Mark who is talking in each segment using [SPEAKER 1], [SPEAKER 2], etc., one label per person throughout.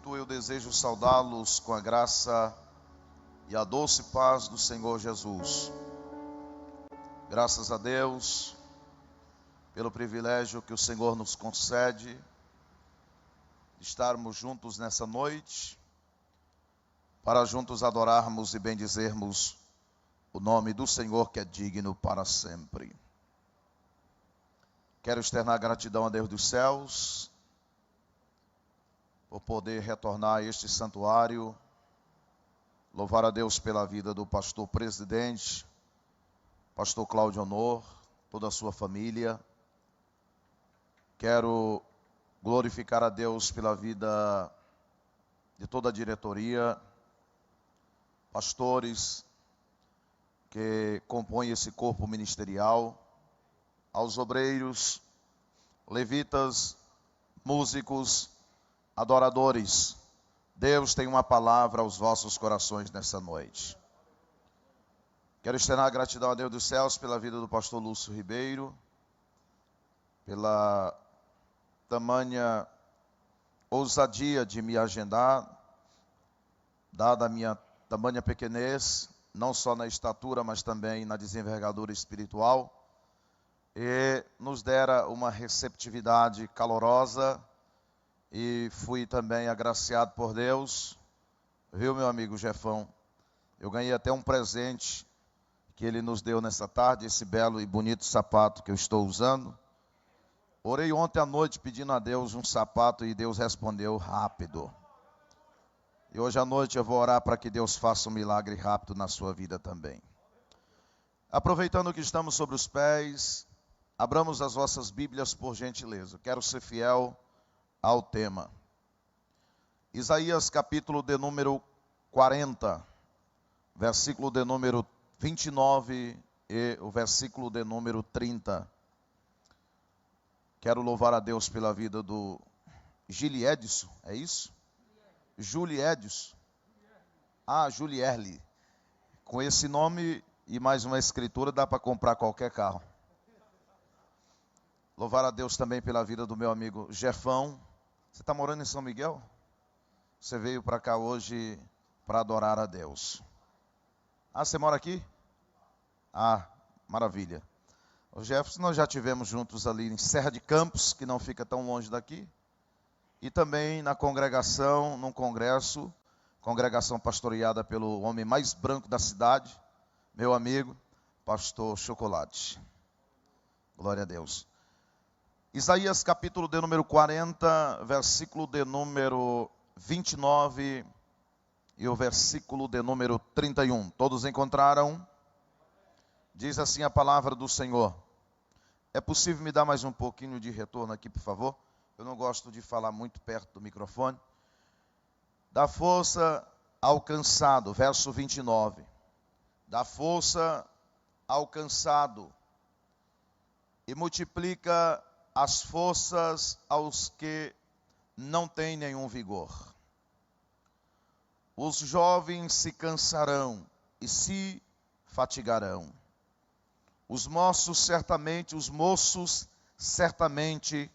[SPEAKER 1] Espírito, eu desejo saudá-los com a graça e a doce paz do Senhor Jesus. Graças a Deus pelo privilégio que o Senhor nos concede de estarmos juntos nessa noite, para juntos adorarmos e bendizermos o nome do Senhor, que é digno para sempre. Quero externar gratidão a Deus dos céus por poder retornar a este santuário, louvar a Deus pela vida do pastor presidente, pastor Cláudio Honor, toda a sua família. Quero glorificar a Deus pela vida de toda a diretoria, pastores que compõem esse corpo ministerial, aos obreiros, levitas, músicos, adoradores. Deus tem uma palavra aos vossos corações nessa noite. Quero externar gratidão a Deus dos céus pela vida do pastor Lúcio Ribeiro, pela tamanha ousadia de me agendar, dada a minha tamanha pequenez, não só na estatura, mas também na desenvergadura espiritual, e nos dera uma receptividade calorosa. E fui também agraciado por Deus, viu, meu amigo Jefão? Eu ganhei até um presente que ele nos deu nessa tarde, esse belo e bonito sapato que eu estou usando. Orei ontem à noite pedindo a Deus um sapato e Deus respondeu rápido. E hoje à noite eu vou orar para que Deus faça um milagre rápido na sua vida também. Aproveitando que estamos sobre os pés, abramos as vossas Bíblias por gentileza. Quero ser fiel ao tema. Isaías capítulo de número 40, versículo de número 29 e o versículo de número 30. Quero louvar a Deus pela vida do Giliedson, é isso? Juliedson. Julierli. Com esse nome e mais uma escritura dá para comprar qualquer carro. Louvar a Deus também pela vida do meu amigo Jefão. Você está morando em São Miguel? Você veio para cá hoje para adorar a Deus. Você mora aqui? Maravilha. O Jefferson, nós já tivemos juntos ali em Serra de Campos, que não fica tão longe daqui. E também na congregação, num congresso, congregação pastoreada pelo homem mais branco da cidade, meu amigo, pastor Chocolate. Glória a Deus. Isaías capítulo de número 40, versículo de número 29 e o versículo de número 31. Todos encontraram? Diz assim a palavra do Senhor. É possível me dar mais um pouquinho de retorno aqui, por favor? Eu não gosto de falar muito perto do microfone. Dá força ao cansado, verso 29. Dá força ao cansado e multiplica as forças aos que não têm nenhum vigor. Os jovens se cansarão e se fatigarão. Os moços certamente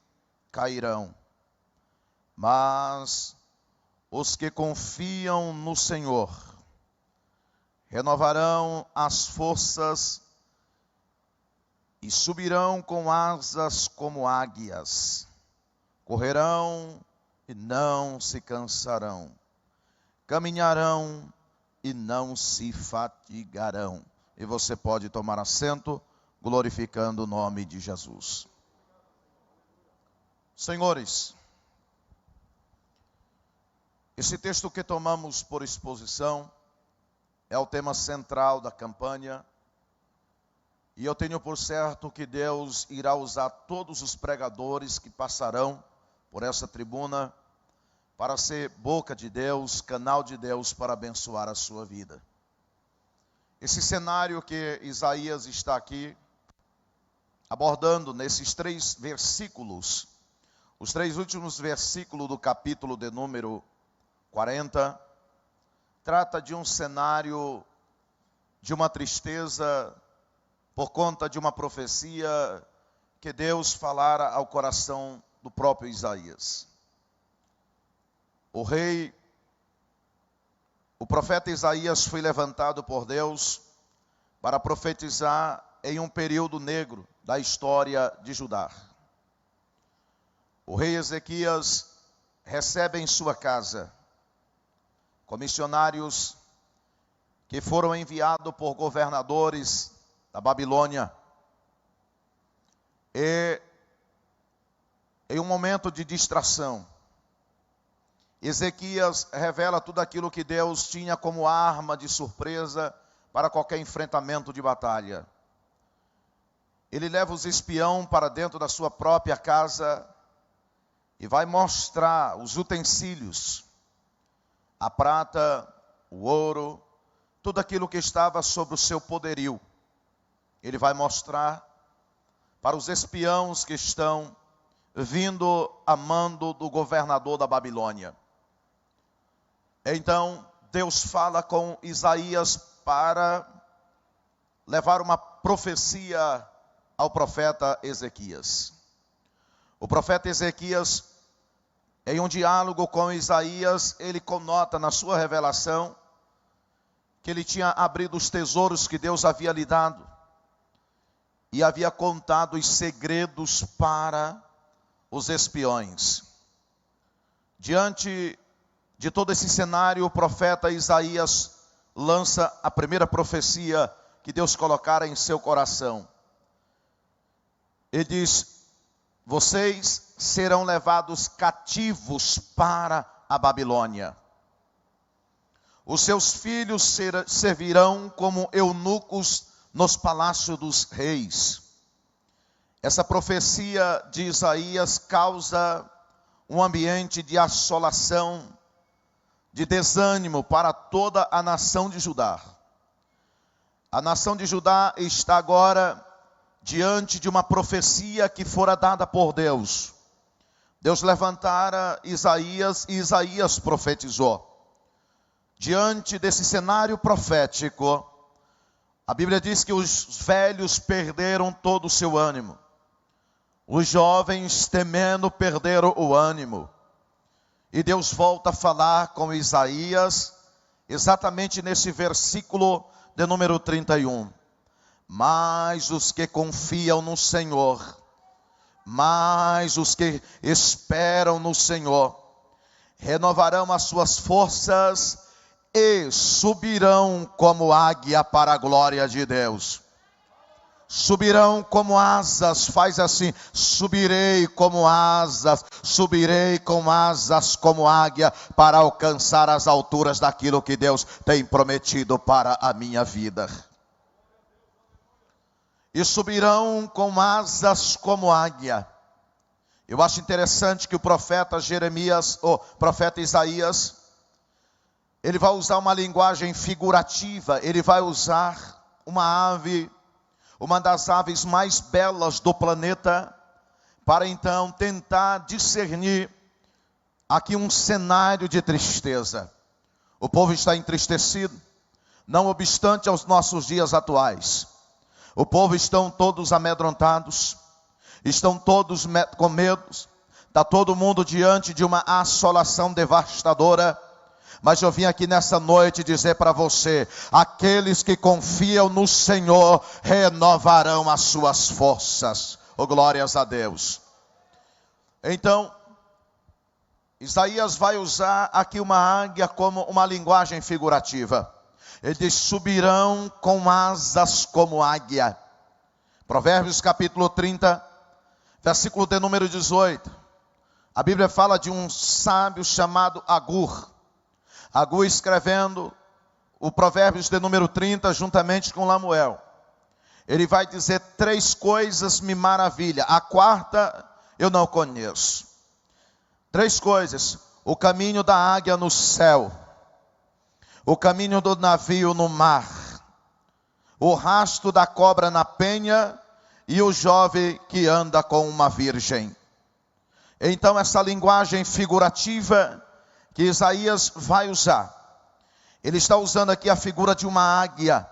[SPEAKER 1] cairão. Mas os que confiam no Senhor renovarão as forças e subirão com asas como águias, correrão e não se cansarão, caminharão e não se fatigarão. E você pode tomar assento, glorificando o nome de Jesus. Senhores, esse texto que tomamos por exposição é o tema central da campanha. E eu tenho por certo que Deus irá usar todos os pregadores que passarão por essa tribuna para ser boca de Deus, canal de Deus para abençoar a sua vida. Esse cenário que Isaías está aqui abordando nesses 3 versículos, os 3 últimos versículos do capítulo de número 40, trata de um cenário de uma tristeza por conta de uma profecia que Deus falara ao coração do próprio Isaías. o profeta Isaías foi levantado por Deus para profetizar em um período negro da história de Judá. O rei Ezequias recebe em sua casa comissionários que foram enviados por governadores da Babilônia. E em um momento de distração, Ezequias revela tudo aquilo que Deus tinha como arma de surpresa para qualquer enfrentamento de batalha. Ele leva os espiões para dentro da sua própria casa e vai mostrar os utensílios, a prata, o ouro, tudo aquilo que estava sobre o seu poderio. Ele vai mostrar para os espiões que estão vindo a mando do governador da Babilônia. Então, Deus fala com Isaías para levar uma profecia ao profeta Ezequias. O profeta Ezequias, em um diálogo com Isaías, ele conota na sua revelação que ele tinha abrido os tesouros que Deus havia lhe dado e havia contado os segredos para os espiões. Diante de todo esse cenário, o profeta Isaías lança a primeira profecia que Deus colocara em seu coração. Ele diz: vocês serão levados cativos para a Babilônia. Os seus filhos servirão como eunucos nos palácios dos reis. Essa profecia de Isaías causa um ambiente de assolação, de desânimo para toda a nação de Judá. A nação de Judá está agora diante de uma profecia que fora dada por Deus. Deus levantara Isaías e Isaías profetizou. Diante desse cenário profético, a Bíblia diz que os velhos perderam todo o seu ânimo. Os jovens, temendo, perderam o ânimo. E Deus volta a falar com Isaías, exatamente nesse versículo de número 31. Mas os que confiam no Senhor, mas os que esperam no Senhor, renovarão as suas forças e subirão como águia para a glória de Deus. Subirão como asas, faz assim: subirei como asas como águia para alcançar as alturas daquilo que Deus tem prometido para a minha vida. E subirão com asas como águia. Eu acho interessante que o profeta profeta Isaías, ele vai usar uma linguagem figurativa, ele vai usar uma ave, uma das aves mais belas do planeta, para então tentar discernir aqui um cenário de tristeza. O povo está entristecido, não obstante aos nossos dias atuais. O povo estão todos amedrontados, estão todos com medo, está todo mundo diante de uma assolação devastadora. Mas eu vim aqui nessa noite dizer para você: aqueles que confiam no Senhor renovarão as suas forças. Oh, glórias a Deus. Então, Isaías vai usar aqui uma águia como uma linguagem figurativa. Ele diz: subirão com asas como águia. Provérbios capítulo 30, versículo de número 18. A Bíblia fala de um sábio chamado Agur. Agur escrevendo o Provérbios de número 30 juntamente com Lamuel. Ele vai dizer: três coisas me maravilham, a quarta eu não conheço. Três coisas: o caminho da águia no céu, o caminho do navio no mar, o rastro da cobra na penha e o jovem que anda com uma virgem. Então essa linguagem figurativa que Isaías vai usar, ele está usando aqui a figura de uma águia,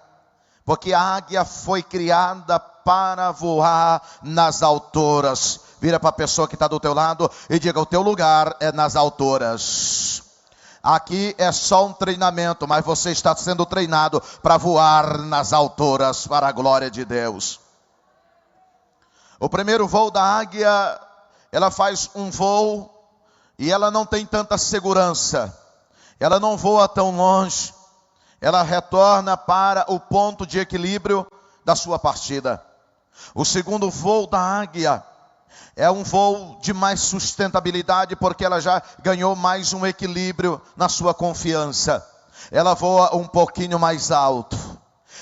[SPEAKER 1] porque a águia foi criada para voar nas alturas. Vira para a pessoa que está do teu lado e diga: o teu lugar é nas alturas. Aqui é só um treinamento, mas você está sendo treinado para voar nas alturas para a glória de Deus. O primeiro voo da águia, ela faz um voo e ela não tem tanta segurança. Ela não voa tão longe. Ela retorna para o ponto de equilíbrio da sua partida. O segundo voo da águia é um voo de mais sustentabilidade, porque ela já ganhou mais um equilíbrio na sua confiança. Ela voa um pouquinho mais alto.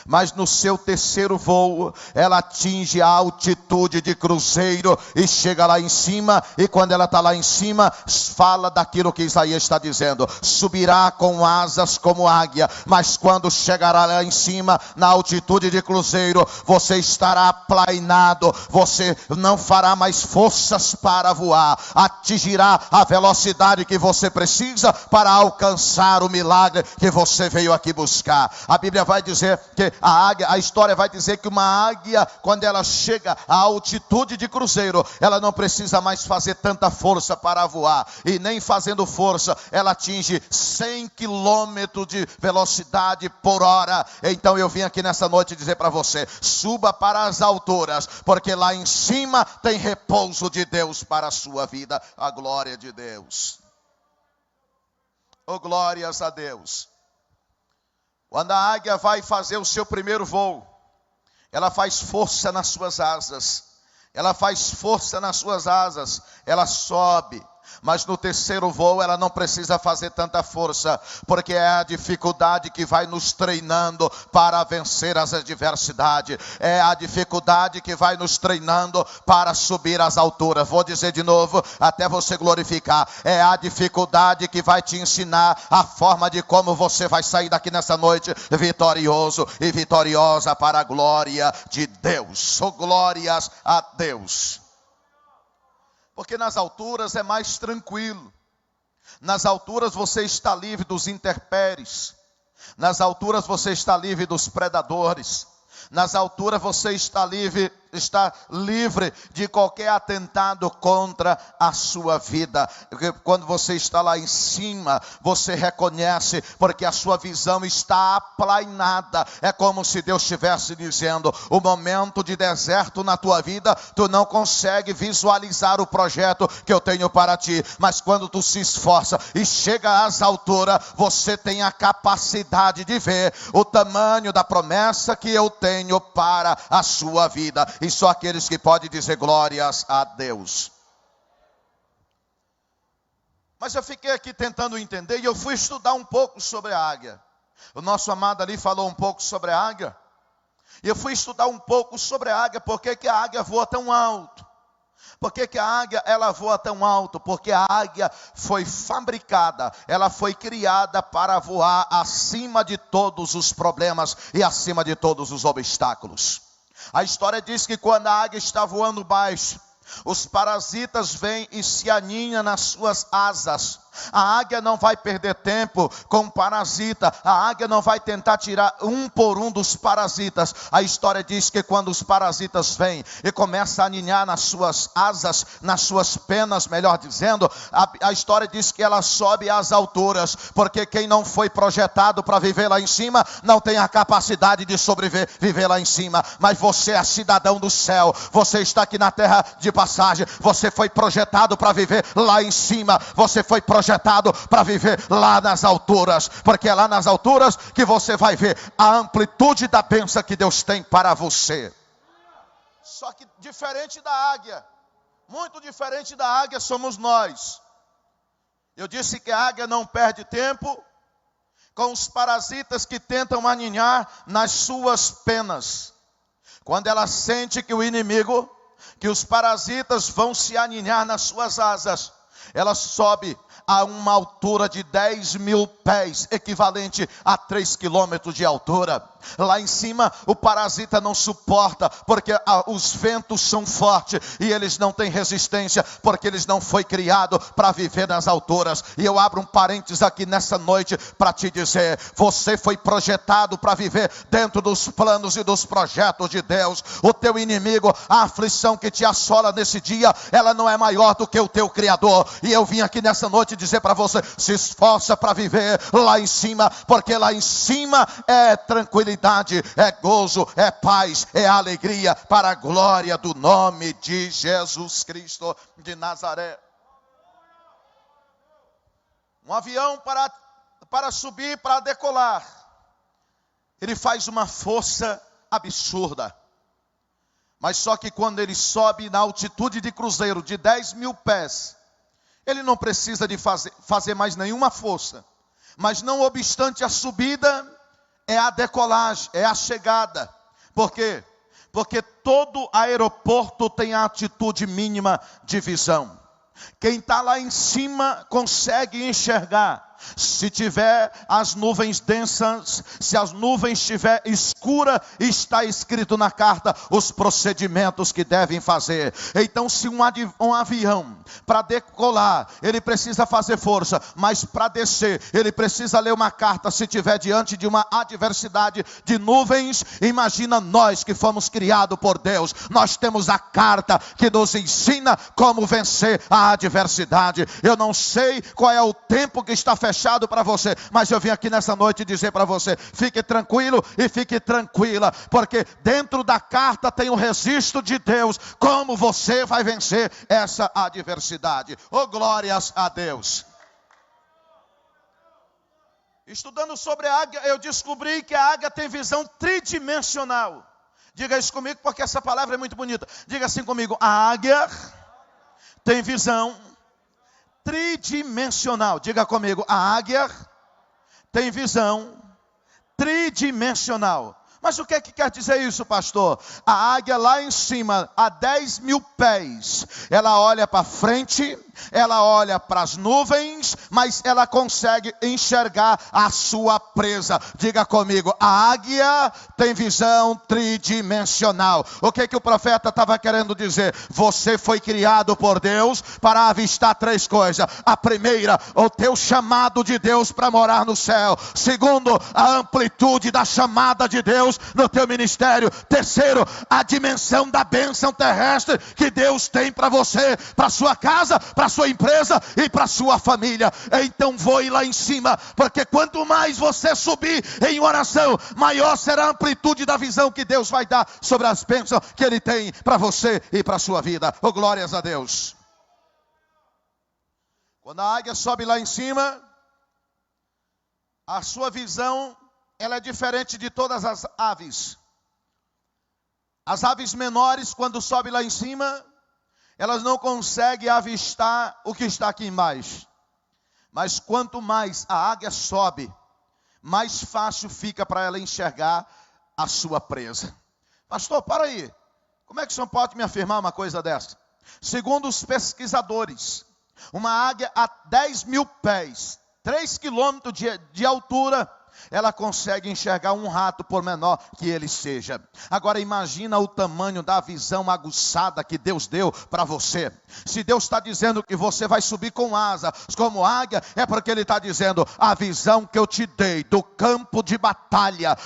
[SPEAKER 1] Mas no seu terceiro voo, ela atinge a altitude de cruzeiro e chega lá em cima. E quando ela está lá em cima, fala daquilo que Isaías está dizendo: subirá com asas como águia. Mas quando chegará lá em cima, na altitude de cruzeiro, você estará aplainado. Você não fará mais forças para voar. Atingirá a velocidade que você precisa para alcançar o milagre que você veio aqui buscar. A Bíblia vai dizer que a história vai dizer que uma águia, quando ela chega à altitude de cruzeiro, ela não precisa mais fazer tanta força para voar. E nem fazendo força, ela atinge 100 quilômetros de velocidade por hora. Então eu vim aqui nessa noite dizer para você: suba para as alturas, porque lá em cima tem repouso de Deus para a sua vida. A glória de Deus. Oh, glórias a Deus. Quando a águia vai fazer o seu primeiro voo, ela faz força nas suas asas. Ela faz força nas suas asas. Ela sobe. Mas no terceiro voo ela não precisa fazer tanta força, porque é a dificuldade que vai nos treinando para vencer as adversidades. É a dificuldade que vai nos treinando para subir as alturas. Vou dizer de novo, até você glorificar. É a dificuldade que vai te ensinar a forma de como você vai sair daqui nessa noite vitorioso e vitoriosa para a glória de Deus. Oh, glórias a Deus. Porque nas alturas é mais tranquilo. Nas alturas você está livre dos intempéries. Nas alturas você está livre dos predadores. Nas alturas você está livre de qualquer atentado contra a sua vida. Porque quando você está lá em cima, você reconhece, porque a sua visão está aplainada. É como se Deus estivesse dizendo: o momento de deserto na tua vida, tu não consegue visualizar o projeto que eu tenho para ti. Mas quando tu se esforça e chega às alturas, você tem a capacidade de ver o tamanho da promessa que eu tenho para a sua vida. E só aqueles que podem dizer glórias a Deus. Mas eu fiquei aqui tentando entender, e eu fui estudar um pouco sobre a águia. O nosso amado ali falou um pouco sobre a águia. E eu fui estudar um pouco sobre a águia. Por que que a águia voa tão alto? Por que que a águia ela voa tão alto? Porque a águia foi fabricada, ela foi criada para voar acima de todos os problemas e acima de todos os obstáculos. A história diz que quando a águia está voando baixo, os parasitas vêm e se aninham nas suas asas. A águia não vai perder tempo com o parasita. A águia não vai tentar tirar um por um dos parasitas. A história diz que quando os parasitas vêm e começam a aninhar nas suas asas, nas suas penas, melhor dizendo, a história diz que ela sobe às alturas, porque quem não foi projetado para viver lá em cima, não tem a capacidade de viver lá em cima. Mas você é cidadão do céu, você está aqui na terra de passagem, você foi projetado para viver lá em cima, você foi projetado para viver lá nas alturas, porque é lá nas alturas que você vai ver a amplitude da bênção que Deus tem para você. Só que diferente da águia, muito diferente da águia somos nós. Eu disse que a águia não perde tempo com os parasitas que tentam aninhar nas suas penas. Quando ela sente que o inimigo, que os parasitas vão se aninhar nas suas asas, ela sobe a uma altura de 10.000 pés, equivalente a 3 quilômetros de altura. Lá em cima o parasita não suporta, porque os ventos são fortes e eles não têm resistência, porque eles não foi criado para viver nas alturas. E eu abro um parênteses aqui nessa noite para te dizer: você foi projetado para viver dentro dos planos e dos projetos de Deus. O teu inimigo, a aflição que te assola nesse dia, ela não é maior do que o teu Criador. E eu vim aqui nessa noite noite dizer para você: se esforça para viver lá em cima, porque lá em cima é tranquilidade, é gozo, é paz, é alegria, para a glória do nome de Jesus Cristo de Nazaré. Um avião para subir, para decolar, ele faz uma força absurda. Mas só que quando ele sobe na altitude de cruzeiro de 10.000 pés, ele não precisa de fazer mais nenhuma força. Mas não obstante a subida, é a decolagem, é a chegada. Por quê? Porque todo aeroporto tem a altitude mínima de visão. Quem está lá em cima consegue enxergar. Se tiver as nuvens densas, se as nuvens estiver escura, está escrito na carta os procedimentos que devem fazer. Então, se um avião para decolar, ele precisa fazer força, mas para descer, ele precisa ler uma carta. Se tiver diante de uma adversidade de nuvens, imagina nós que fomos criados por Deus. Nós temos a carta que nos ensina como vencer a adversidade. Eu não sei qual é o tempo que está fechado para você, mas eu vim aqui nessa noite dizer para você: fique tranquilo e fique tranquila, porque dentro da carta tem o registro de Deus, como você vai vencer essa adversidade. Oh, glórias a Deus. Estudando sobre a águia, eu descobri que a águia tem visão tridimensional. Diga isso comigo, porque essa palavra é muito bonita. Diga assim comigo: a águia tem visão tridimensional. Diga comigo: a águia tem visão tridimensional. Mas o que é que quer dizer isso, pastor? A águia lá em cima, a 10.000 pés, ela olha para frente, ela olha para as nuvens, mas ela consegue enxergar a sua presa. Diga comigo: a águia tem visão tridimensional. O que o profeta estava querendo dizer? Você foi criado por Deus para avistar 3 coisas. A primeira, o teu chamado de Deus para morar no céu. Segundo, a amplitude da chamada de Deus no teu ministério. Terceiro, a dimensão da bênção terrestre que Deus tem para você, para sua casa, para sua empresa e para sua família. Então voe lá em cima, porque quanto mais você subir em oração, maior será a amplitude da visão que Deus vai dar sobre as bênçãos que Ele tem para você e para a sua vida. Oh, glórias a Deus. Quando a águia sobe lá em cima, a sua visão, ela é diferente de todas as aves. As aves menores, quando sobem lá em cima, elas não conseguem avistar o que está aqui embaixo. Mas quanto mais a águia sobe, mais fácil fica para ela enxergar a sua presa. Pastor, para aí. Como é que o senhor pode me afirmar uma coisa dessa? Segundo os pesquisadores, uma águia a 10.000 pés, 3 quilômetros de altura, ela consegue enxergar um rato, por menor que ele seja. Agora imagina o tamanho da visão aguçada que Deus deu para você. Se Deus está dizendo que você vai subir com asas como águia, é porque Ele está dizendo: a visão que eu te dei do campo de batalha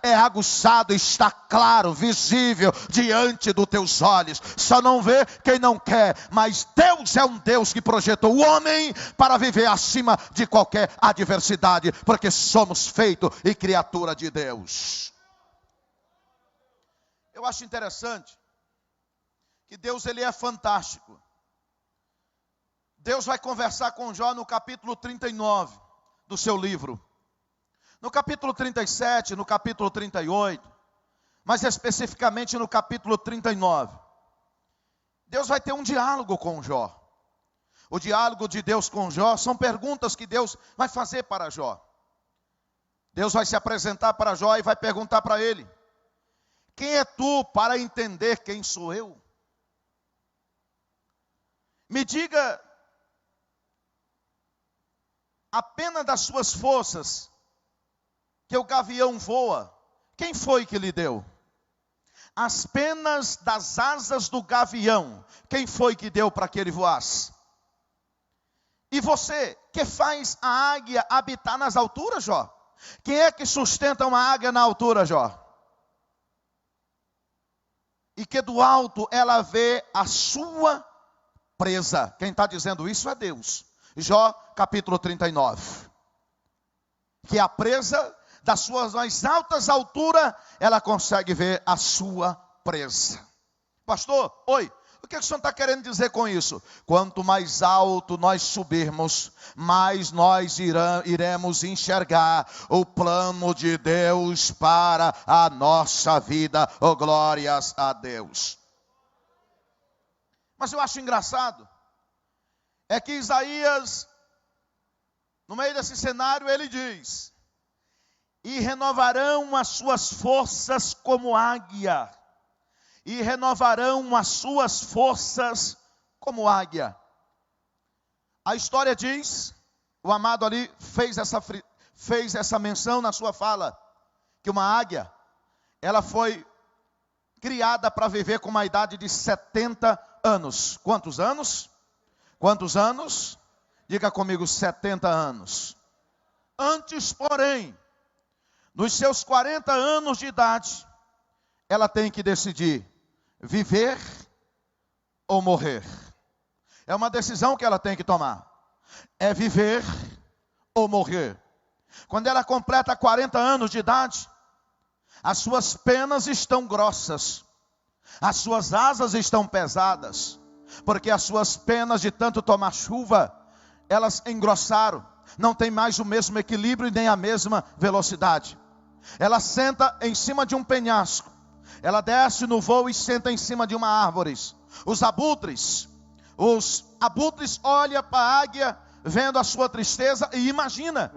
[SPEAKER 1] é aguçado, está claro, visível diante dos teus olhos. Só não vê quem não quer, mas Deus é um Deus que projetou o homem para viver acima de qualquer adversidade, porque somos feito e criatura de Deus. Eu acho interessante que Deus, ele é fantástico. Deus vai conversar com Jó no capítulo 39 do seu livro. No capítulo 37, no capítulo 38, mas especificamente no capítulo 39. Deus vai ter um diálogo com Jó. O diálogo de Deus com Jó são perguntas que Deus vai fazer para Jó. Deus vai se apresentar para Jó e vai perguntar para ele: quem é tu para entender quem sou eu? Me diga, apenas das suas forças, que o gavião voa, quem foi que lhe deu? As penas das asas do gavião, quem foi que deu para que ele voasse? E você, que faz a águia habitar nas alturas, Jó? Quem é que sustenta uma águia na altura, Jó? E que do alto ela vê a sua presa. Quem está dizendo isso é Deus. Jó capítulo 39. Que a presa das suas mais altas alturas, ela consegue ver a sua presa. Pastor, oi, o que o senhor está querendo dizer com isso? Quanto mais alto nós subirmos, mais nós iremos enxergar o plano de Deus para a nossa vida. Oh, glórias a Deus. Mas eu acho engraçado, é que Isaías, no meio desse cenário, ele diz: e renovarão as suas forças como águia. E renovarão as suas forças como águia. A história diz, o amado ali fez essa menção na sua fala, que uma águia, ela foi criada para viver com uma idade de 70 anos. Quantos anos? Quantos anos? Diga comigo, 70 anos. Antes, porém, nos seus 40 anos de idade, ela tem que decidir viver ou morrer. É uma decisão que ela tem que tomar. É viver ou morrer. Quando ela completa 40 anos de idade, as suas penas estão grossas, as suas asas estão pesadas, porque as suas penas de tanto tomar chuva, elas engrossaram, não tem mais o mesmo equilíbrio e nem a mesma velocidade. Ela senta em cima de um penhasco, ela desce no voo e senta em cima de uma árvore. Os abutres olham para a águia, vendo a sua tristeza, e imagina,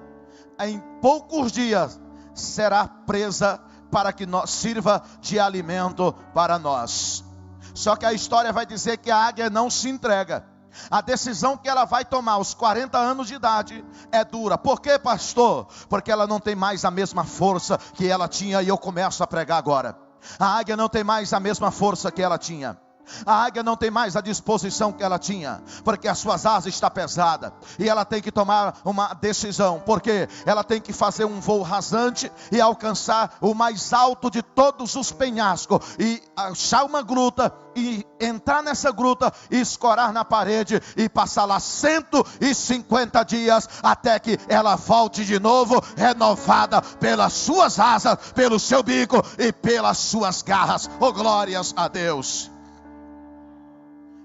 [SPEAKER 1] em poucos dias será presa para que sirva de alimento para nós. Só que a história vai dizer que a águia não se entrega. A decisão que ela vai tomar aos 40 anos de idade é dura. Por quê, pastor? Porque ela não tem mais a mesma força que ela tinha, e eu começo a pregar agora. A águia não tem mais a mesma força que ela tinha. A águia não tem mais a disposição que ela tinha, porque as suas asas estão pesadas, e ela tem que tomar uma decisão, porque ela tem que fazer um voo rasante e alcançar o mais alto de todos os penhascos, e achar uma gruta, e entrar nessa gruta, e escorar na parede, e passar lá 150 dias, até que ela volte de novo, renovada pelas suas asas, pelo seu bico e pelas suas garras. Oh, glórias a Deus.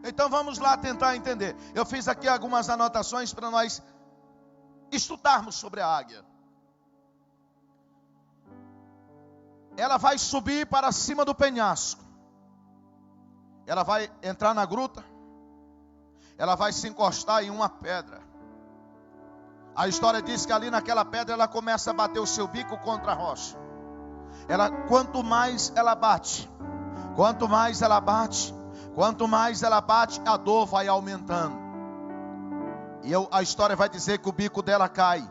[SPEAKER 1] Então vamos lá tentar entender. Eu fiz aqui algumas anotações para nós estudarmos sobre a águia. Ela vai subir para cima do penhasco. Ela vai entrar na gruta. Ela vai se encostar em uma pedra. A história diz que ali naquela pedra ela começa a bater o seu bico contra a rocha. Quanto mais ela bate, quanto mais ela bate, a dor vai aumentando. E a história vai dizer que o bico dela cai.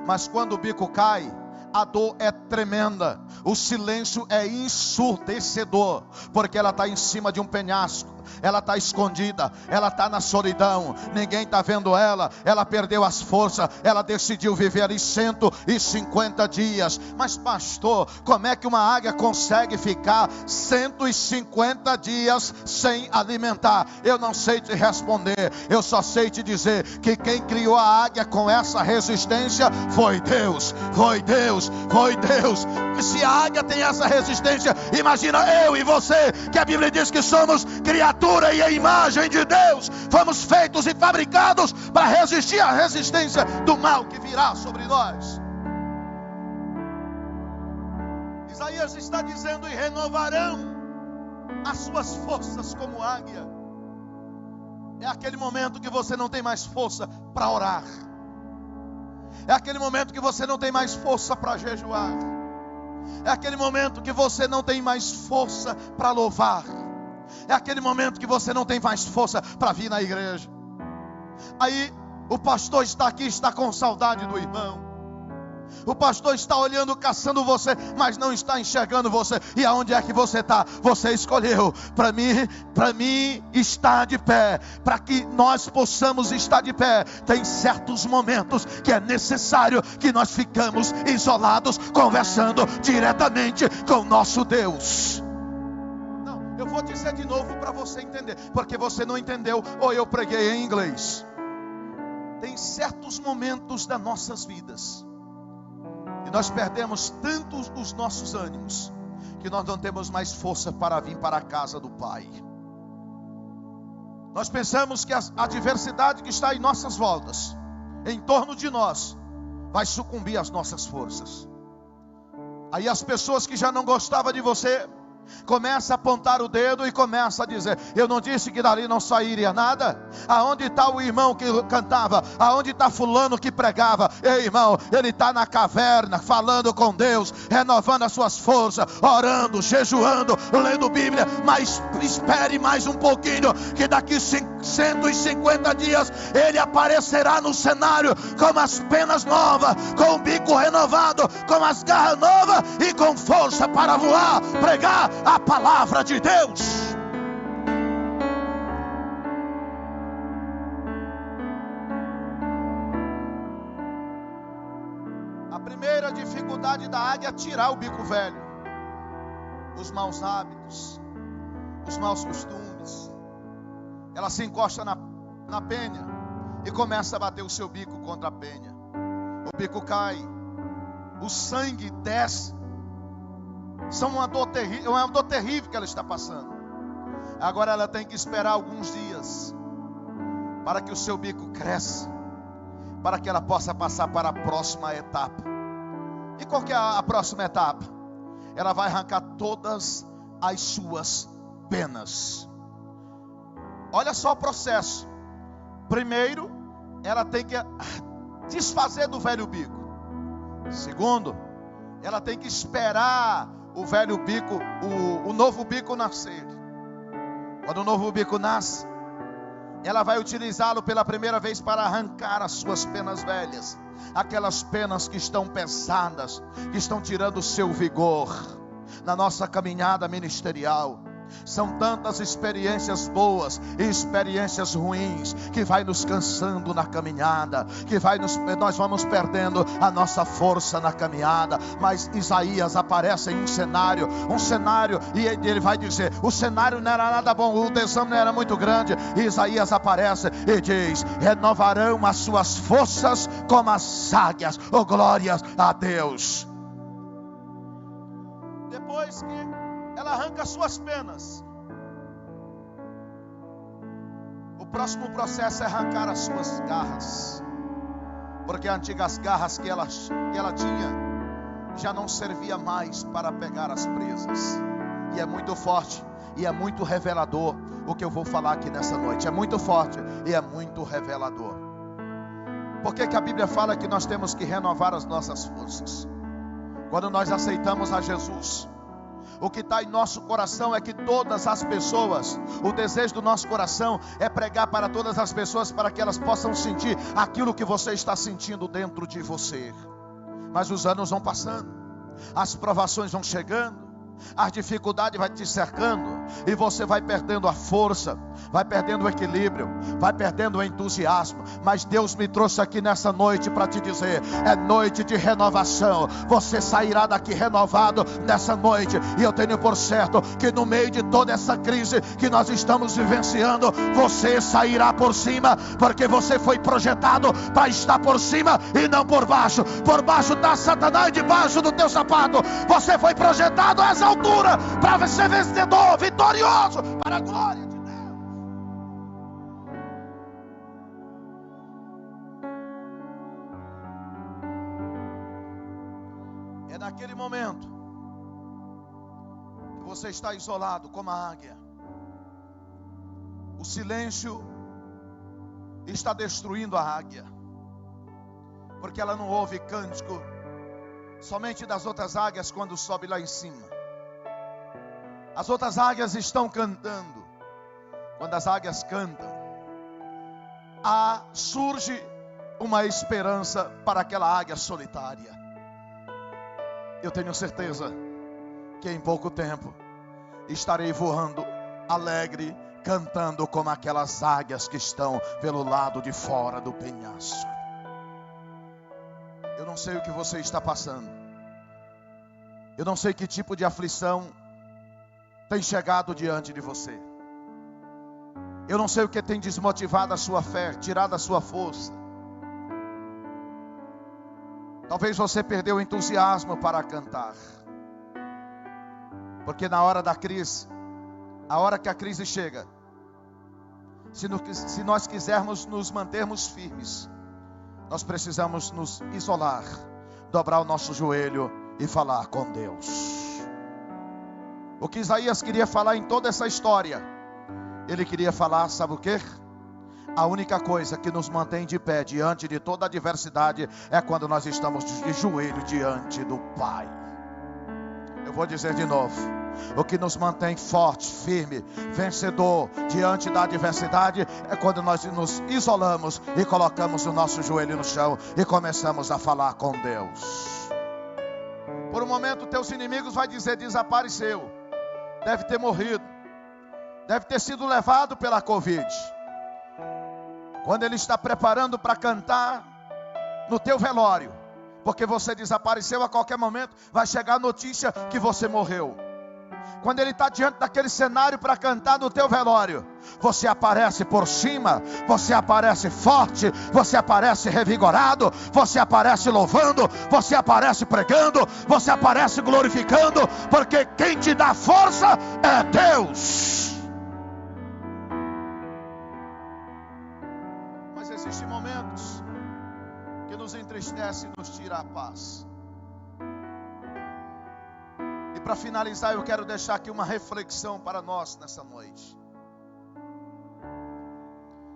[SPEAKER 1] Mas quando o bico cai, a dor é tremenda. O silêncio é ensurdecedor, porque ela está em cima de um penhasco. Ela está escondida, ela está na solidão, ninguém está vendo ela. Ela perdeu as forças, ela decidiu viver ali 150 dias. Mas pastor, como é que uma águia consegue ficar 150 dias sem alimentar? Eu não sei te responder, eu só sei te dizer que quem criou a águia com essa resistência foi Deus, foi Deus, foi Deus. E se a águia tem essa resistência, imagina eu e você, que a Bíblia diz que somos criaturas e a imagem de Deus, fomos feitos e fabricados para resistir à resistência do mal que virá sobre nós. Isaías está dizendo: e renovarão as suas forças como águia. É aquele momento que você não tem mais força para orar. É aquele momento que você não tem mais força para jejuar. É aquele momento que você não tem mais força para louvar. É aquele momento que você não tem mais força para vir na igreja. Aí o pastor está aqui, está com saudade do irmão. O pastor está olhando, caçando você, mas não está enxergando você. E aonde é que você está? Você escolheu para mim estar de pé. Para que nós possamos estar de pé, tem certos momentos que é necessário que nós ficamos isolados, conversando diretamente com o nosso Deus. Não, eu vou vou dizer de novo para você entender, porque você não entendeu ou eu preguei em inglês. Tem certos momentos das nossas vidas e nós perdemos tanto os nossos ânimos que nós não temos mais força para vir para a casa do Pai. Nós pensamos que a adversidade que está em nossas voltas, em torno de nós, vai sucumbir às nossas forças. Aí as pessoas que já não gostavam de você começa a apontar o dedo e começa a dizer: eu não disse que dali não sairia nada? Aonde está o irmão que cantava? Aonde está fulano que pregava? Ei, irmão, ele está na caverna falando com Deus, renovando as suas forças, orando, jejuando, lendo Bíblia. Mas espere mais um pouquinho, que daqui 150 dias ele aparecerá no cenário com as penas novas, com o bico renovado, com as garras novas e com força para voar, pregar a palavra de Deus. A primeira dificuldade da águia é tirar o bico velho, os maus hábitos, os maus costumes. Ela se encosta na penha e começa a bater o seu bico contra a penha. O bico cai, o sangue desce. É uma dor terrível que ela está passando. Agora ela tem que esperar alguns dias para que o seu bico cresça, para que ela possa passar para a próxima etapa. E qual que é a próxima etapa? Ela vai arrancar todas as suas penas. Olha só o processo. Primeiro, ela tem que desfazer do velho bico. Segundo, ela tem que esperar o velho bico, o novo bico nascer. Quando o novo bico nasce, ela vai utilizá-lo pela primeira vez para arrancar as suas penas velhas, aquelas penas que estão pesadas, que estão tirando o seu vigor. Na nossa caminhada ministerial, são tantas experiências boas e experiências ruins que vai nos cansando na caminhada, que nós vamos perdendo a nossa força na caminhada. Mas Isaías aparece em um cenário e ele vai dizer: o cenário não era nada bom, o desânimo era muito grande. E Isaías aparece e diz: renovarão as suas forças como as águias. Oh, glórias a Deus. Depois que ela arranca as suas penas, o próximo processo é arrancar as suas garras, porque as antigas garras que ela tinha já não servia mais para pegar as presas. E é muito forte e é muito revelador o que eu vou falar aqui nessa noite. É muito forte e é muito revelador. Por que a Bíblia fala que nós temos que renovar as nossas forças? Quando nós aceitamos a Jesus, o que está em nosso coração é que todas as pessoas, o desejo do nosso coração é pregar para todas as pessoas, para que elas possam sentir aquilo que você está sentindo dentro de você. Mas os anos vão passando, as provações vão chegando, a dificuldade vai te cercando e você vai perdendo a força, vai perdendo o equilíbrio, vai perdendo o entusiasmo. Mas Deus me trouxe aqui nessa noite para te dizer: é noite de renovação. Você sairá daqui renovado nessa noite. E eu tenho por certo que no meio de toda essa crise que nós estamos vivenciando, você sairá por cima, porque você foi projetado para estar por cima e não por baixo. Por baixo está Satanás, debaixo do teu sapato. Você foi projetado a essa altura para ser vencedor, vitorioso, para a glória de Deus. É naquele momento que você está isolado como a águia. O silêncio está destruindo a águia, porque ela não ouve cântico somente das outras águias quando sobe lá em cima. As outras águias estão cantando. Quando as águias cantam, surge uma esperança para aquela águia solitária. Eu tenho certeza que em pouco tempo estarei voando alegre, cantando como aquelas águias que estão pelo lado de fora do penhasco. Eu não sei o que você está passando. Eu não sei que tipo de aflição tem chegado diante de você. Eu não sei o que tem desmotivado a sua fé, tirado a sua força. Talvez você perdeu o entusiasmo para cantar. Porque na hora da crise, a hora que a crise chega, se nós quisermos nos mantermos firmes, nós precisamos nos isolar, dobrar o nosso joelho e falar com Deus. O que Isaías queria falar em toda essa história, ele queria falar, sabe o quê? A única coisa que nos mantém de pé diante de toda a adversidade é quando nós estamos de joelho diante do Pai. Eu vou dizer de novo: o que nos mantém forte, firme, vencedor diante da adversidade é quando nós nos isolamos e colocamos o nosso joelho no chão e começamos a falar com Deus. Por um momento teus inimigos vão dizer: desapareceu, deve ter morrido, deve ter sido levado pela Covid. Quando ele está preparando para cantar no teu velório, porque você desapareceu, a qualquer momento vai chegar a notícia que você morreu. Quando ele está diante daquele cenário para cantar no teu velório, você aparece por cima, você aparece forte, você aparece revigorado, você aparece louvando, você aparece pregando, você aparece glorificando, porque quem te dá força é Deus. Mas existem momentos que nos entristece e nos tira a paz. E para finalizar, eu quero deixar aqui uma reflexão para nós nessa noite.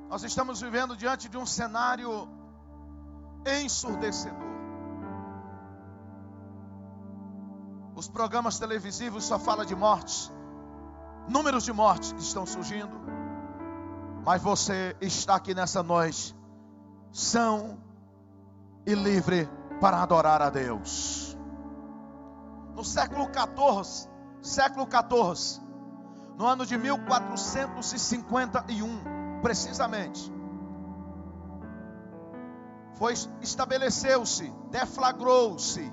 [SPEAKER 1] Nós estamos vivendo diante de um cenário ensurdecedor. Os programas televisivos só falam de mortes, números de mortes que estão surgindo. Mas você está aqui nessa noite, são e livre para adorar a Deus. No século XIV, no ano de 1451, precisamente, estabeleceu-se, deflagrou-se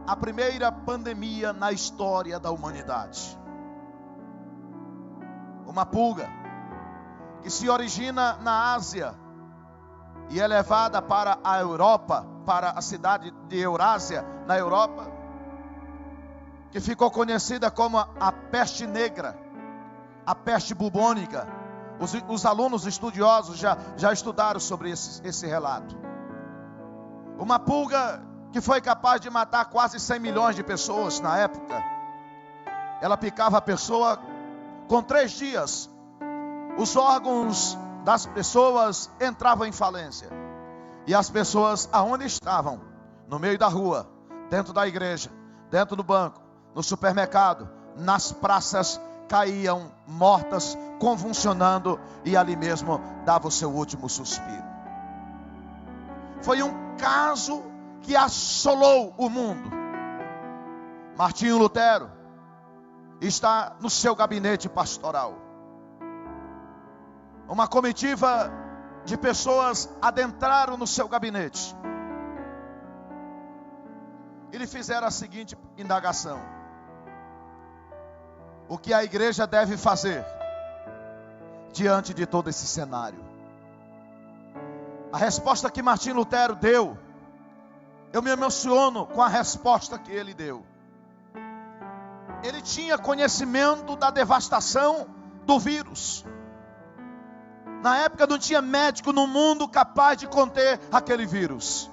[SPEAKER 1] a primeira pandemia na história da humanidade. Uma pulga que se origina na Ásia e é levada para a Europa, para a cidade de Eurásia, na Europa, que ficou conhecida como a peste negra, a peste bubônica. Os alunos estudiosos já estudaram sobre esse relato. Uma pulga que foi capaz de matar quase 100 milhões de pessoas na época. Ela picava a pessoa, com 3 dias, os órgãos das pessoas entravam em falência. E as pessoas aonde estavam? No meio da rua, dentro da igreja, dentro do banco, no supermercado, nas praças, caíam mortas, convulsionando, e ali mesmo dava o seu último suspiro. Foi um caso que assolou o mundo. Martinho Lutero está no seu gabinete pastoral. Uma comitiva de pessoas adentraram no seu gabinete e lhe fizeram a seguinte indagação: o que a igreja deve fazer diante de todo esse cenário? A resposta que Martinho Lutero deu, eu me emociono com a resposta que ele deu. Ele tinha conhecimento da devastação do vírus. Na época não tinha médico no mundo capaz de conter aquele vírus.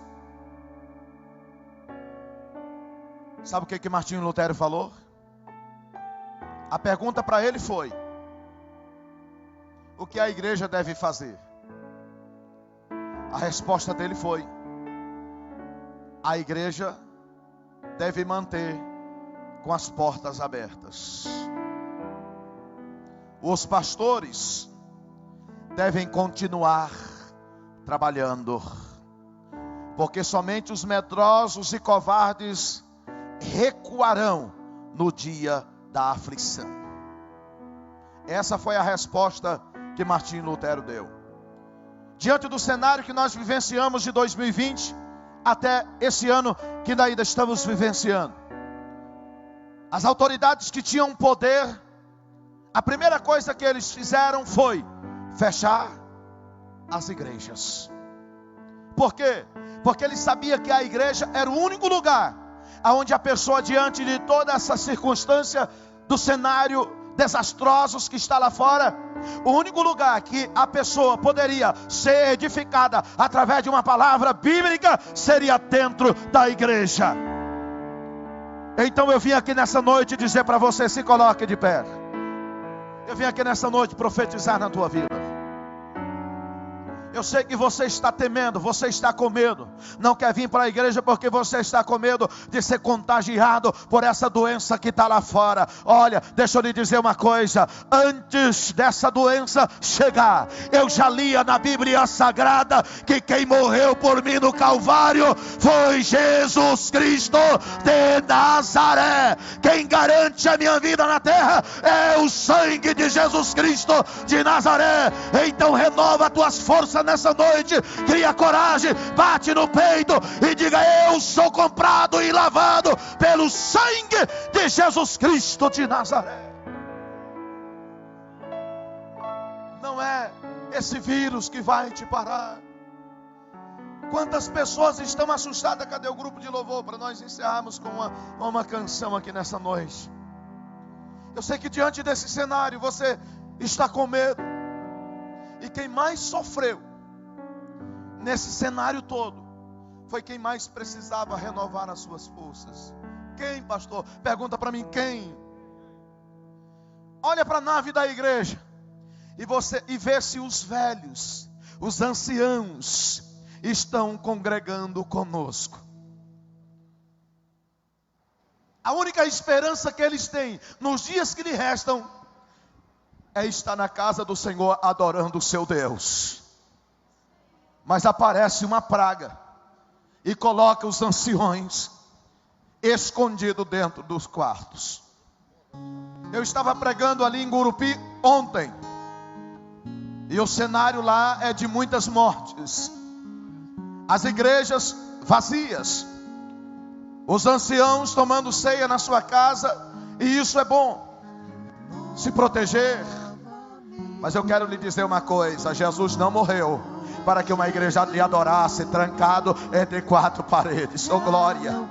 [SPEAKER 1] Sabe o que Martinho Lutero falou? A pergunta para ele foi: o que a igreja deve fazer? A resposta dele foi: a igreja deve manter com as portas abertas. Os pastores devem continuar trabalhando, porque somente os medrosos e covardes recuarão no dia da aflição. Essa foi a resposta que Martinho Lutero deu. Diante do cenário que nós vivenciamos de 2020 até esse ano que ainda estamos vivenciando, As autoridades que tinham poder, a primeira coisa que eles fizeram foi fechar as igrejas. Por quê? Porque eles sabiam que a igreja era o único lugar onde a pessoa, diante de toda essa circunstância do cenário desastrosos que está lá fora, o único lugar que a pessoa poderia ser edificada através de uma palavra bíblica seria dentro da igreja. Então eu vim aqui nessa noite dizer para você: se coloque de pé. Eu vim aqui nessa noite profetizar na tua vida. Eu sei que você está temendo, você está com medo. Não quer vir para a igreja porque você está com medo de ser contagiado por essa doença que está lá fora. Olha, deixa eu lhe dizer uma coisa. Antes dessa doença chegar, eu já lia na Bíblia Sagrada que quem morreu por mim no Calvário foi Jesus Cristo de Nazaré. Quem garante a minha vida na terra é o sangue de Jesus Cristo de Nazaré. Então renova as tuas forças nessa noite, cria coragem, bate no peito e diga: eu sou comprado e lavado pelo sangue de Jesus Cristo de Nazaré. Não é esse vírus que vai te parar. Quantas pessoas estão assustadas? Cadê o grupo de louvor para nós encerrarmos com uma canção aqui nessa noite? Eu sei que diante desse cenário você está com medo. E quem mais sofreu nesse cenário todo foi quem mais precisava renovar as suas forças. Quem, pastor? Pergunta para mim, quem? Olha para a nave da igreja e vê se os velhos, os anciãos estão congregando conosco. A única esperança que eles têm nos dias que lhe restam é estar na casa do Senhor adorando o seu Deus. Mas aparece uma praga e coloca os anciões escondidos dentro dos quartos. Eu estava pregando ali em Gurupi ontem, e o cenário lá é de muitas mortes. As igrejas vazias, os anciãos tomando ceia na sua casa, e isso é bom, se proteger. Mas eu quero lhe dizer uma coisa: Jesus não morreu para que uma igreja lhe adorasse trancado entre quatro paredes. Oh glória!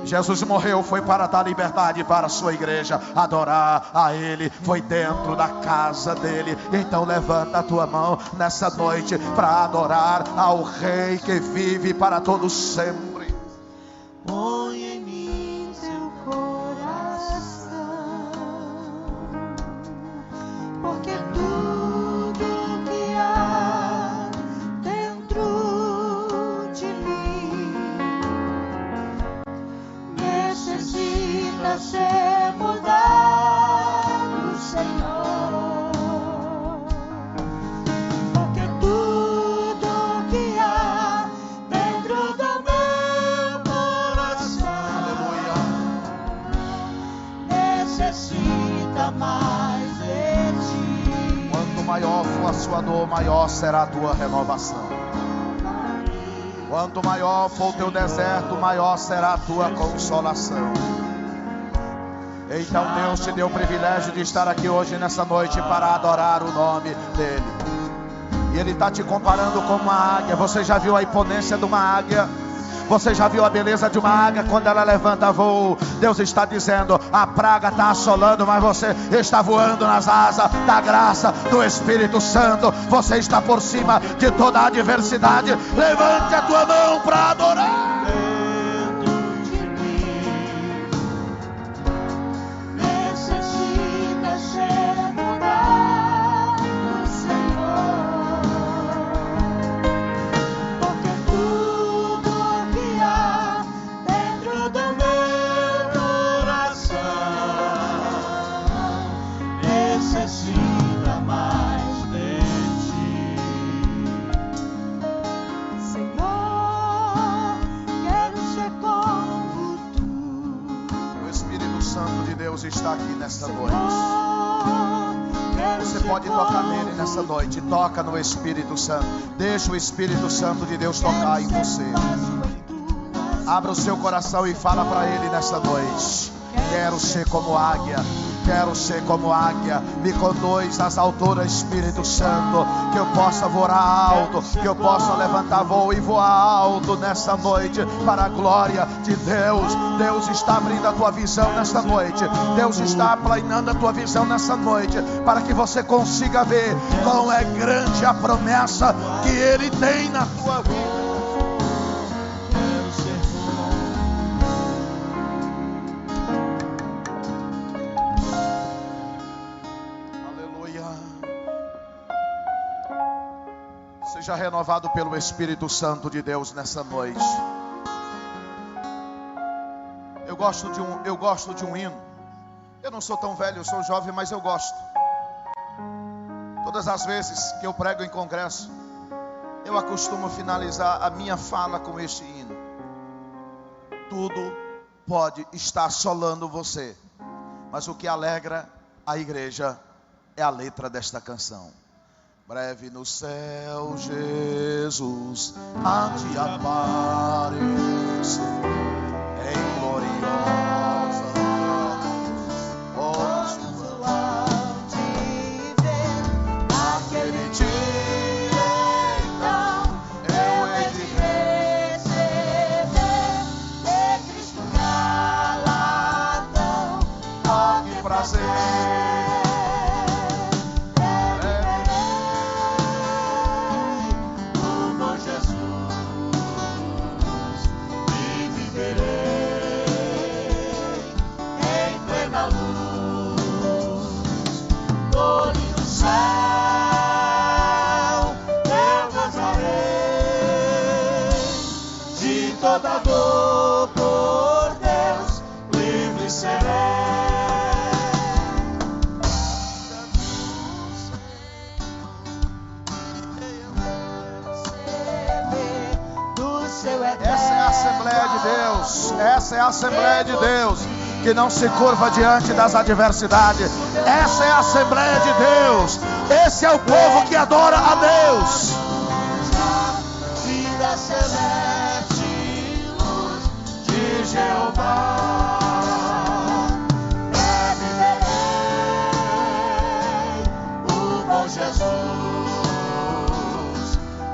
[SPEAKER 1] Jesus morreu foi para dar liberdade para a sua igreja adorar a Ele. Foi dentro da casa dele. Então levanta a tua mão nessa noite para adorar ao Rei que vive para todos sempre.
[SPEAKER 2] Põe em mim seu coração, porque tudo que há dentro de mim necessita ser mudado, Senhor. Porque tudo que há dentro do meu coração necessita mais de ti.
[SPEAKER 1] Quanto maior for a sua dor, maior será a tua renovação. Quanto maior for o teu deserto, maior será a tua consolação. Então Deus te deu o privilégio de estar aqui hoje nessa noite para adorar o nome dele. E ele está te comparando com uma águia. Você já viu a imponência de uma águia? Você já viu a beleza de uma águia quando ela levanta voo? Deus está dizendo: a praga está assolando, mas você está voando nas asas da graça do Espírito Santo. Você está por cima de toda a adversidade. Levante a tua mão para adorar.
[SPEAKER 2] Necessita ser mudado, Senhor. Porque tudo que há dentro do meu coração necessita mais de ti. Senhor, quero ser como tu.
[SPEAKER 1] O Espírito Santo de Deus está aqui nesta noite.
[SPEAKER 2] Quero
[SPEAKER 1] Você
[SPEAKER 2] ser
[SPEAKER 1] pode tocar
[SPEAKER 2] como
[SPEAKER 1] nele nessa noite. Toca no Espírito Santo. Deixa o Espírito Santo de Deus tocar em você. Abra o seu coração e fala para ele nessa noite. Quero ser como águia. Quero ser como águia. Me conduz às alturas, Espírito Santo. Que eu possa voar alto. Que eu possa levantar voo e voar alto nesta noite. Para a glória de Deus. Deus está abrindo a tua visão nesta noite. Deus está aplanando a tua visão nesta noite. Para que você consiga ver quão é grande a promessa que Ele tem na tua vida. Seja renovado pelo Espírito Santo de Deus nessa noite. Eu gosto de um hino. Eu não sou tão velho, eu sou jovem, mas eu gosto. Todas as vezes que eu prego em congresso, eu acostumo finalizar a minha fala com este hino. Tudo pode estar assolando você, mas o que alegra a igreja é a letra desta canção. Breve no céu, Jesus há de aparecer em gloriosa luz.
[SPEAKER 2] Vamos de ver aquele dia, então eu hei de receber de Cristo galardão. Oh, que
[SPEAKER 1] Prazer.
[SPEAKER 2] Toda dor por Deus livre serei. Do seu eterno.
[SPEAKER 1] Essa é a Assembleia de Deus. Essa é a Assembleia de Deus, que não se curva diante das adversidades. Essa é a Assembleia de Deus. Esse é o povo que adora a Deus.
[SPEAKER 2] Vida celeste, luz de Jeová. Viverei o bom Jesus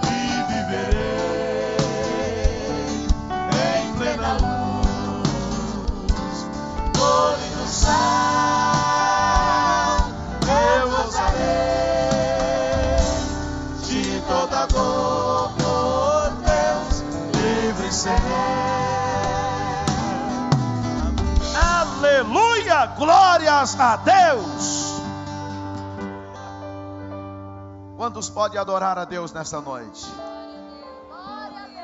[SPEAKER 2] e viverei em plena luz. Olhe no céu, eu gozarei de toda dor por Deus livre serei.
[SPEAKER 1] Aleluia! Glórias a Deus! Quantos podem adorar a Deus nesta noite?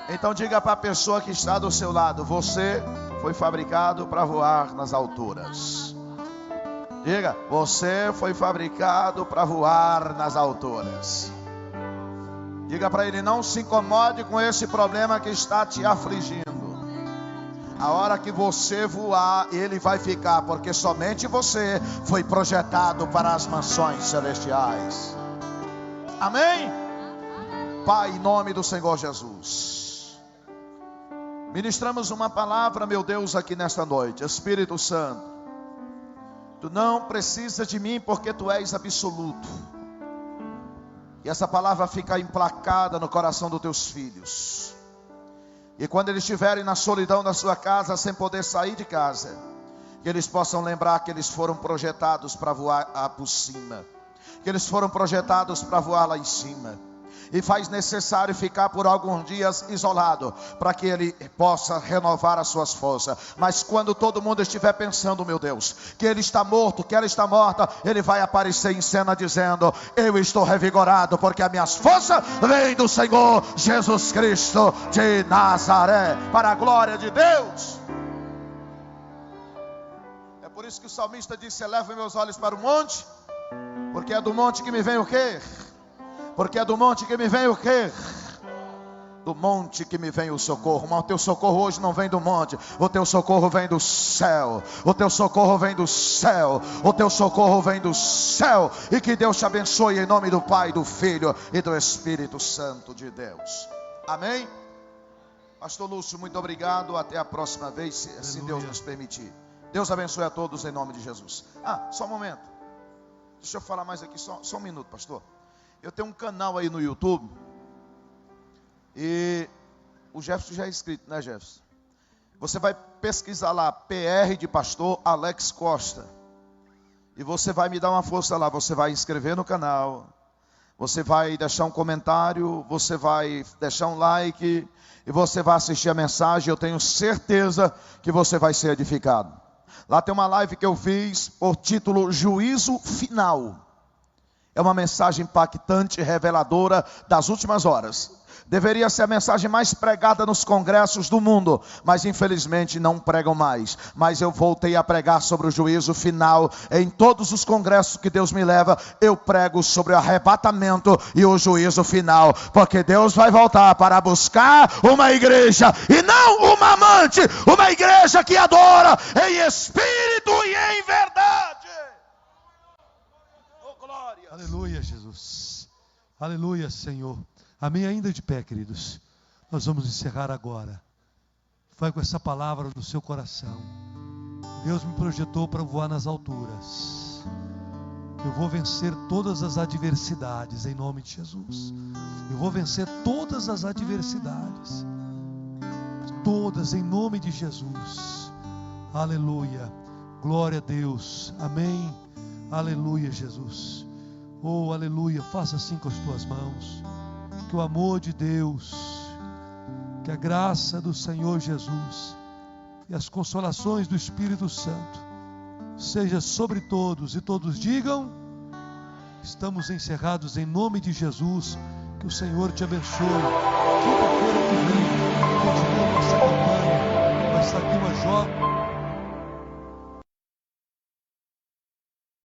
[SPEAKER 1] Então diga para a pessoa que está do seu lado: você foi fabricado para voar nas alturas. Diga: você foi fabricado para voar nas alturas. Diga para ele: não se incomode com esse problema que está te afligindo. A hora que você voar, ele vai ficar, porque somente você foi projetado para as mansões celestiais. Amém? Pai, em nome do Senhor Jesus, ministramos uma palavra, meu Deus, aqui nesta noite. Espírito Santo, tu não precisas de mim, porque tu és absoluto. E essa palavra fica emplacada no coração dos teus filhos. E quando eles estiverem na solidão da sua casa, sem poder sair de casa, que eles possam lembrar que eles foram projetados para voar por cima. Que eles foram projetados para voar lá em cima. E faz necessário ficar por alguns dias isolado, para que ele possa renovar as suas forças. Mas quando todo mundo estiver pensando, meu Deus, que ele está morto, que ela está morta, ele vai aparecer em cena dizendo: eu estou revigorado, porque as minhas forças vêm do Senhor Jesus Cristo de Nazaré, para a glória de Deus. É por isso que o salmista disse: eleva meus olhos para o monte, porque é do monte que me vem o quê? Porque é do monte que me vem o quê? Do monte que me vem o socorro. Mas o teu socorro hoje não vem do monte. O teu socorro vem do céu. O teu socorro vem do céu. O teu socorro vem do céu. E que Deus te abençoe em nome do Pai, do Filho e do Espírito Santo de Deus. Amém? Pastor Lúcio, muito obrigado. Até a próxima vez, se assim Deus nos permitir. Deus abençoe a todos em nome de Jesus. Só um momento. Deixa eu falar mais aqui, só um minuto, pastor. Eu tenho um canal aí no YouTube. E o Jefferson já é inscrito, né, Jefferson? Você vai pesquisar lá, PR de pastor Alex Costa. E você vai me dar uma força lá. Você vai inscrever no canal. Você vai deixar um comentário. Você vai deixar um like. E você vai assistir a mensagem. Eu tenho certeza que você vai ser edificado. Lá tem uma live que eu fiz por título Juízo Final. É uma mensagem impactante, reveladora das últimas horas. Deveria ser a mensagem mais pregada nos congressos do mundo, mas infelizmente não pregam mais. Mas eu voltei a pregar sobre o juízo final. Em todos os congressos que Deus me leva, eu prego sobre o arrebatamento e o juízo final. Porque Deus vai voltar para buscar uma igreja e não uma amante. Uma igreja que adora em espírito e em verdade. Oh, glória.
[SPEAKER 3] Aleluia, Jesus. Aleluia, Senhor. Amém, ainda de pé, queridos. Nós vamos encerrar agora. Vai com essa palavra no seu coração. Deus me projetou para voar nas alturas. Eu vou vencer todas as adversidades em nome de Jesus. Eu vou vencer todas as adversidades. Todas em nome de Jesus. Aleluia. Glória a Deus. Amém. Aleluia, Jesus. Oh, aleluia. Faça assim com as tuas mãos. Que o amor de Deus, que a graça do Senhor Jesus e as consolações do Espírito Santo seja sobre todos, e todos digam: estamos encerrados em nome de Jesus. Que o Senhor te abençoe. Quinta-feira que vem continua nossa campanha. Vai estar aqui uma jovem